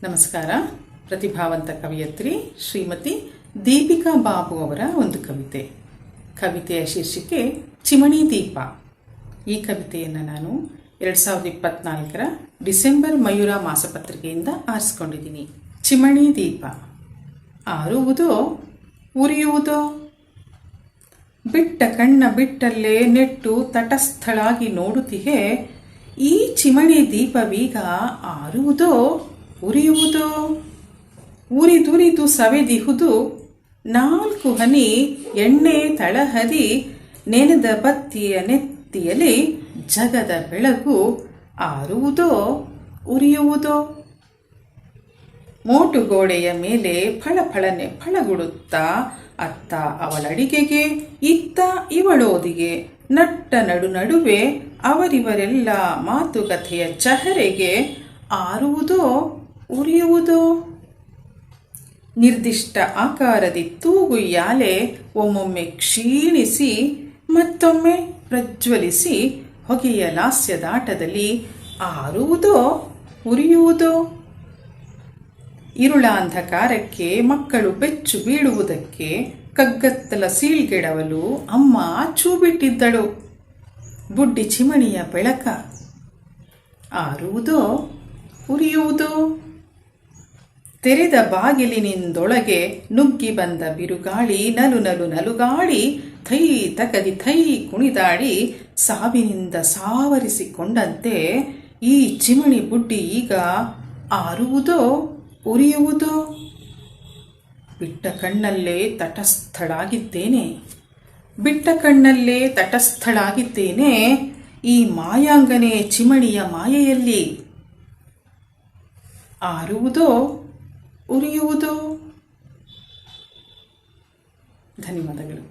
ನಮಸ್ಕಾರ. ಪ್ರತಿಭಾವಂತ ಕವಿಯತ್ರಿ ಶ್ರೀಮತಿ ದೀಪಿಕಾ ಬಾಬು ಅವರ ಒಂದು ಕವಿತೆಯ ಶೀರ್ಷಿಕೆ ಚಿಮಣಿ ದೀಪ. ಈ ಕವಿತೆಯನ್ನು ನಾನು 2024 ಡಿಸೆಂಬರ್ ಮಯೂರ ಮಾಸಪತ್ರಿಕೆಯಿಂದ ಆರಿಸಿಕೊಂಡಿದ್ದೀನಿ. ಚಿಮಣಿ ದೀಪ. ಆರುವುದೋ ಉರಿಯುವುದೋ, ಬಿಟ್ಟ ಕಣ್ಣ ಬಿಟ್ಟಲ್ಲೇ ನೆಟ್ಟು ತಟಸ್ಥಳಾಗಿ ನೋಡುತ್ತಿಹೆ, ಈ ಚಿಮಣಿ ದೀಪವೀಗ ಆರುವುದೋ ಉರಿಯುವುದೋ. ಉರಿದುರಿದು ಸವೆದಿಹುದು 4 ಹನಿ ಎಣ್ಣೆ ತಳಹದಿ, ನೆನೆದ ಬತ್ತಿಯ ನೆತ್ತಿಯಲ್ಲಿ ಜಗದ ಬೆಳಗು ಆರುವುದೋ ಉರಿಯುವುದೋ. ಮೋಟುಗೋಡೆಯ ಮೇಲೆ ಫಳಫಳನೆ ಫಳಗುಡುತ್ತಾ ಅತ್ತ ಅವಳಡಿಗೆಗೆ ಇತ್ತ ಇವಳೋದಿಗೆ, ನಟ್ಟ ನಡುವೆ ಅವರಿವರೆಲ್ಲ ಮಾತುಕತೆಯ ಚಹರೆಗೆ ಆರುವುದೋ ಉರಿಯುವುದೋ. ನಿರ್ದಿಷ್ಟ ಆಕಾರದಿ ತೂಗುಯ್ಯಾಲೆ ಒಮ್ಮೊಮ್ಮೆ ಕ್ಷೀಣಿಸಿ ಮತ್ತೊಮ್ಮೆ ಪ್ರಜ್ವಲಿಸಿ, ಹೊಗೆಯ ಲಾಸ್ಯದಾಟದಲ್ಲಿ ಆರುವುದೋ ಉರಿಯುವುದೋ. ಇರುಳಾಂಧಕಾರಕ್ಕೆ ಮಕ್ಕಳು ಬೆಚ್ಚು ಬೀಳುವುದಕ್ಕೆ ಕಗ್ಗತ್ತಲ ಸೀಳ್ಗೆಡವಲು ಅಮ್ಮ ಚೂ ಬಿಟ್ಟಿದ್ದಳು. ಬುಡ್ಡಿ ಚಿಮಣಿಯ ಬೆಳಕ ಆರುವುದೋ ಉರಿಯುವುದೋ. ತೆರೆದ ಬಾಗಿಲಿನಿಂದೊಳಗೆ ನುಗ್ಗಿ ಬಂದ ಬಿರುಗಾಳಿ ನಲುಗಾಳಿ ಥೈ ತಕದಿ ಥೈ ಕುಣಿದಾಡಿ ಸಾವಿನಿಂದ ಸಾವರಿಸಿಕೊಂಡಂತೆ, ಈ ಚಿಮಣಿ ಬುಡ್ಡಿ ಈಗ ಆರುವುದೋ ಉರಿಯುವುದೋ. ಬಿಟ್ಟ ಕಣ್ಣಲ್ಲೇ ತಟಸ್ಥಳಾಗಿದ್ದೇನೆ ಈ ಮಾಯಾಂಗನೆ ಚಿಮಣಿಯ ಮಾಯೆಯಲ್ಲಿ. ಆರುವುದೋ ಉರಿಯುವುದೋ. ಧನ್ಯವಾದಗಳು.